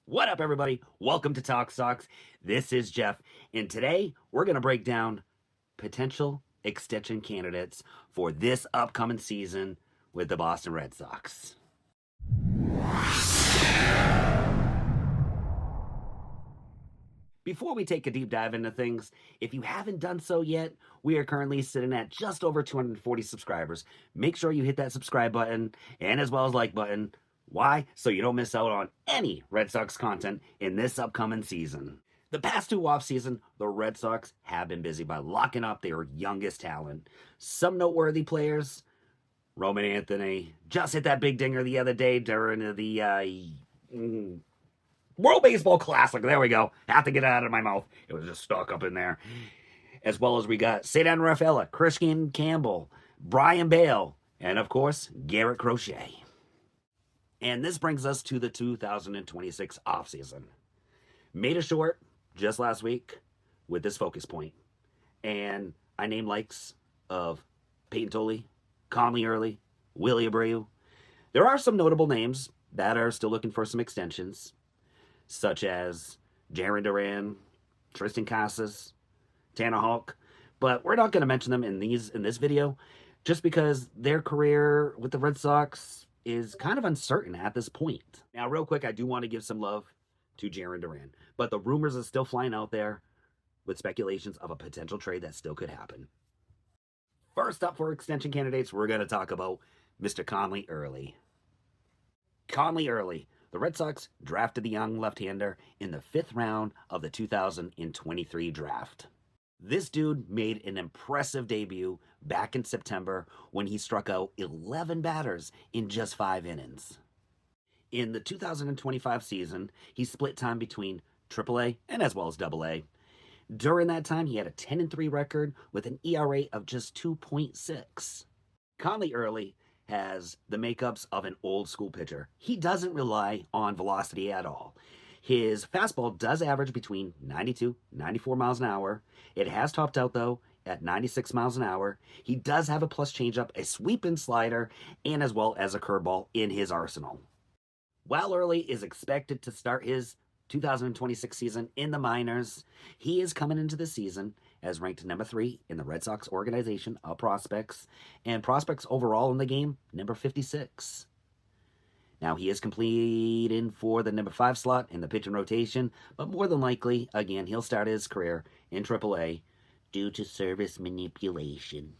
What up, everybody? Welcome to Talk Sox. This is Jeff, and today we're going to break down potential extension candidates for this upcoming season with the Boston Red Sox. Before we take a deep dive into things, if you haven't done so yet, we are currently sitting at just over 240 subscribers. Make sure you hit that subscribe button and as well as like button. Why? So you don't miss out on any Red Sox content in this upcoming season. The past two off season, the Red Sox have been busy by locking up their youngest talent. Some noteworthy players, Roman Anthony, just hit that big dinger the other day during the World Baseball Classic. There we go. Have to get it out of my mouth. It was just stuck up in there. As well as we got Cedar Rafaela, Christian Campbell, Brian Bale, and of course, Garrett Crochet. And this brings us to the 2026 offseason. Made a short just last week with this focus point. And I named likes of Payton Tolle, Connelly Early, Wilyer Abreu. There are some notable names that are still looking for some extensions, such as Jarren Duran, Tristan Casas, Tanner Houck. But we're not going to mention them in this video just because their career with the Red Sox is kind of uncertain at this point. Now, real quick, I do want to give some love to Jarren Duran, but the rumors are still flying out there with speculations of a potential trade that still could happen. First up for extension candidates, we're going to talk about Mr. Connelly Early. Connelly Early. The Red Sox drafted the young left-hander in the 5th round of the 2023 draft. This dude made an impressive debut back in September when he struck out 11 batters in just 5 innings. In the 2025 season, he split time between AAA and as well as AA. During that time, he had a 10-3 record with an ERA of just 2.6. Connelly Early has the makeups of an old school pitcher. He doesn't rely on velocity at all. His fastball does average between 92, 94 miles an hour. It has topped out, though, at 96 miles an hour. He does have a plus changeup, a sweep-in slider, and as well as a curveball in his arsenal. While Early is expected to start his 2026 season in the minors, he is coming into the season as ranked number 3 in the Red Sox organization of prospects, and prospects overall in the game, number 56. Now, he is completing for the number 5 slot in the pitching rotation, but more than likely, again, he'll start his career in AAA due to service manipulation.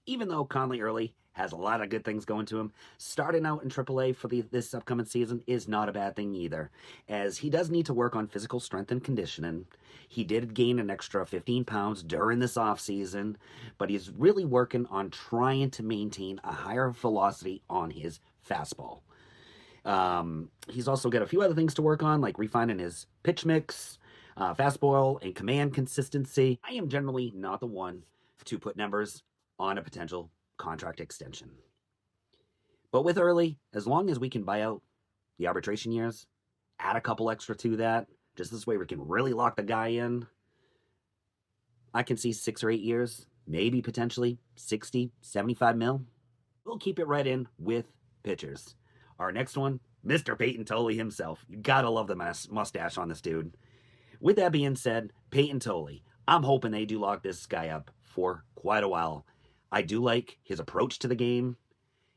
Even though Connelly Early has a lot of good things going to him, starting out in AAA for this upcoming season is not a bad thing either, as he does need to work on physical strength and conditioning. He did gain an extra 15 pounds during this offseason, but he's really working on trying to maintain a higher velocity on his fastball. He's also got a few other things to work on, like refining his pitch mix, fastball, and command consistency. I am generally not the one to put numbers on a potential contract extension. But with Early, as long as we can buy out the arbitration years, add a couple extra to that, just this way we can really lock the guy in, I can see 6 or 8 years, maybe potentially 60, 75 mil. We'll keep it right in with pitchers. Our next one, Mr. Payton Tolle himself. You gotta love the mustache on this dude. With that being said, Payton Tolle, I'm hoping they do lock this guy up for quite a while. I do like his approach to the game.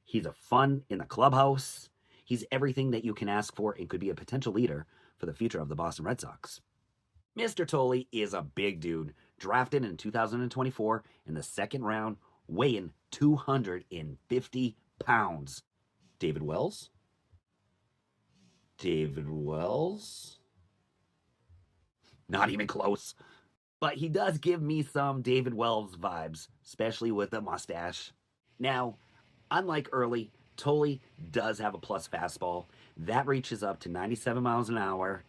He's a fun in the clubhouse. He's everything that you can ask for and could be a potential leader for the future of the Boston Red Sox. Mr. Tolle is a big dude, drafted in 2024 in the 2nd round, weighing 250 pounds. David Wells? David Wells? Not even close. But he does give me some David Wells vibes, especially with the mustache. Now, unlike Early, Tolle does have a plus fastball. That reaches up to 97 miles an hour.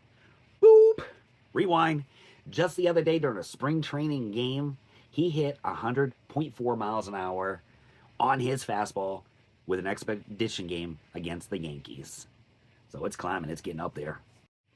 Boop! Rewind. Just the other day during a spring training game, he hit 100.4 miles an hour on his fastball with an expedition game against the Yankees. So it's climbing, it's getting up there.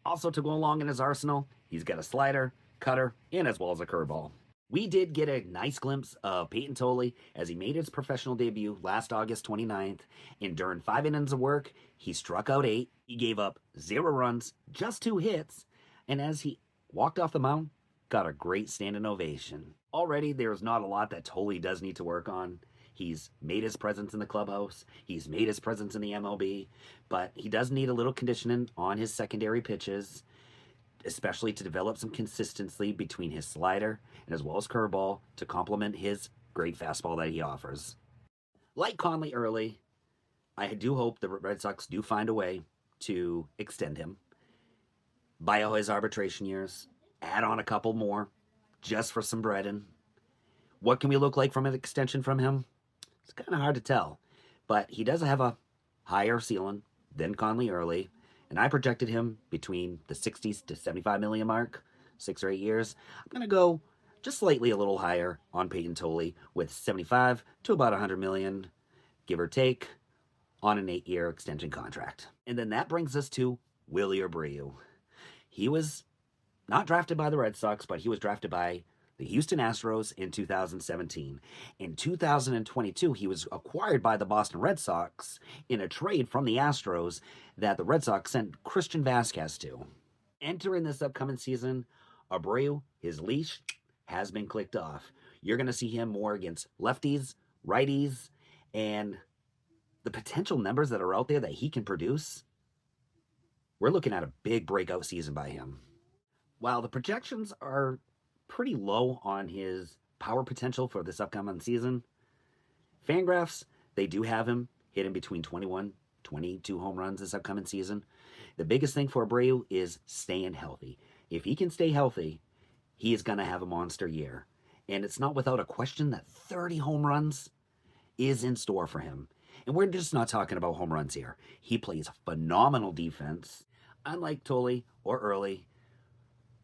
Also to go along in his arsenal, he's got a slider, cutter, and as well as a curveball. We did get a nice glimpse of Payton Tolle as he made his professional debut last August 29th, and during 5 innings of work, he struck out 8. He gave up 0 runs, just 2 hits, and as he walked off the mound, got a great standing ovation. Already, there's not a lot that Tolle does need to work on. He's made his presence in the clubhouse. He's made his presence in the MLB, but he does need a little conditioning on his secondary pitches, especially to develop some consistency between his slider and as well as curveball to complement his great fastball that he offers. Like Connelly Early, I do hope the Red Sox do find a way to extend him, buy out his arbitration years, add on a couple more just for some bread. What can we look like from an extension from him? It's kind of hard to tell, but he does have a higher ceiling than Connelly Early, and I projected him between the 60s to 75 million mark, 6 or 8 years. I'm going to go just slightly a little higher on Payton Tolle with 75 to about 100 million, give or take, on an 8-year extension contract. And then that brings us to Wilyer Abreu. He was not drafted by the Red Sox, but he was drafted by the Houston Astros in 2017. In 2022, he was acquired by the Boston Red Sox in a trade from the Astros that the Red Sox sent Christian Vasquez to. Entering this upcoming season, Abreu, his leash has been clicked off. You're going to see him more against lefties, righties, and the potential numbers that are out there that he can produce, we're looking at a big breakout season by him. While the projections are pretty low on his power potential for this upcoming season, Fangraphs, they do have him hitting between 21, 22 home runs this upcoming season. The biggest thing for Abreu is staying healthy. If he can stay healthy, he is going to have a monster year. And it's not without a question that 30 home runs is in store for him. And we're just not talking about home runs here. He plays phenomenal defense. Unlike Tolle or Early,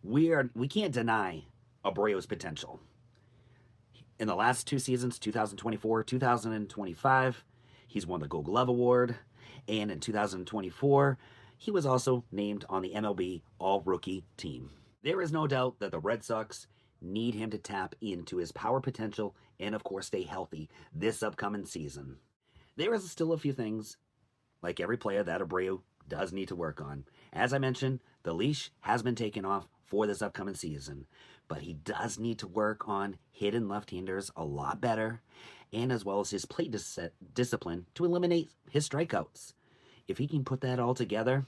we can't deny Abreu's potential. In the last 2 seasons, 2024, 2025, he's won the Gold Glove Award. And in 2024, he was also named on the MLB All-Rookie team. There is no doubt that the Red Sox need him to tap into his power potential and, of course, stay healthy this upcoming season. There is still a few things, like every player, that Abreu does need to work on. As I mentioned, the leash has been taken off for this upcoming season, but he does need to work on hitting left-handers a lot better, and as well as his plate discipline to eliminate his strikeouts. If he can put that all together,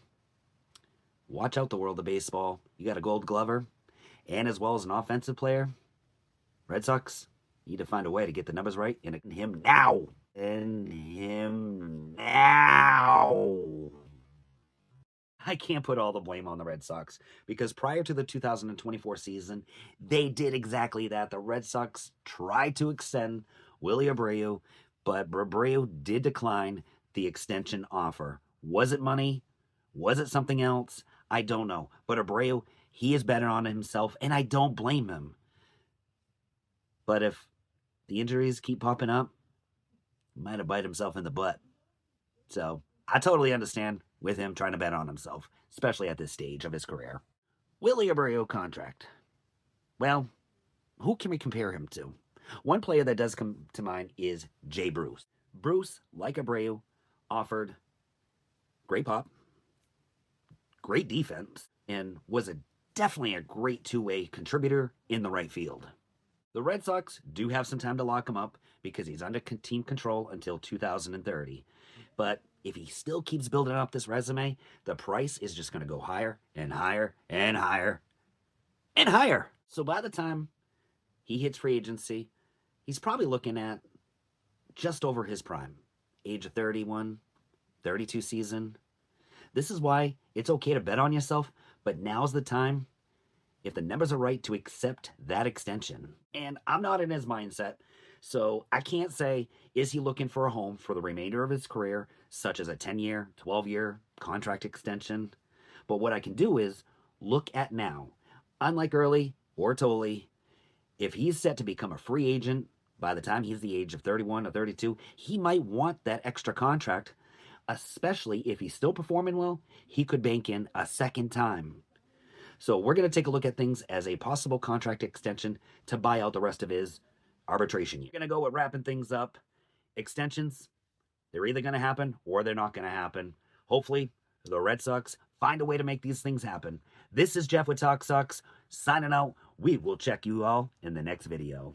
watch out the world of baseball. You got a Gold Glover, and as well as an offensive player. Red Sox need to find a way to get the numbers right and him now. I can't put all the blame on the Red Sox because prior to the 2024 season, they did exactly that. The Red Sox tried to extend Wilyer Abreu, but Abreu did decline the extension offer. Was it money? Was it something else? I don't know. But Abreu, he is betting on himself, and I don't blame him. But if the injuries keep popping up, he might have bite himself in the butt. So I totally understand with him trying to bet on himself, especially at this stage of his career. Wilyer Abreu contract. Well, who can we compare him to? One player that does come to mind is Jay Bruce. Bruce, like Abreu, offered great pop, great defense, and was definitely a great two-way contributor in the right field. The Red Sox do have some time to lock him up because he's under team control until 2030. But if he still keeps building up this resume, the price is just going to go higher and higher and higher and higher. So by the time he hits free agency, he's probably looking at just over his prime. Age of 31, 32 season. This is why it's okay to bet on yourself, but now's the time, if the numbers are right, to accept that extension. And I'm not in his mindset, so I can't say, is he looking for a home for the remainder of his career, such as a 10-year, 12-year contract extension? But what I can do is look at now. Unlike Early or Tolle, if he's set to become a free agent by the time he's the age of 31 or 32, he might want that extra contract, especially if he's still performing well. He could bank in a second time. So we're going to take a look at things as a possible contract extension to buy out the rest of his arbitration. You're going to go with wrapping things up. Extensions, they're either going to happen or they're not going to happen. Hopefully, the Red Sox find a way to make these things happen. This is Jeff with Talk Sox, signing out. We will check you all in the next video.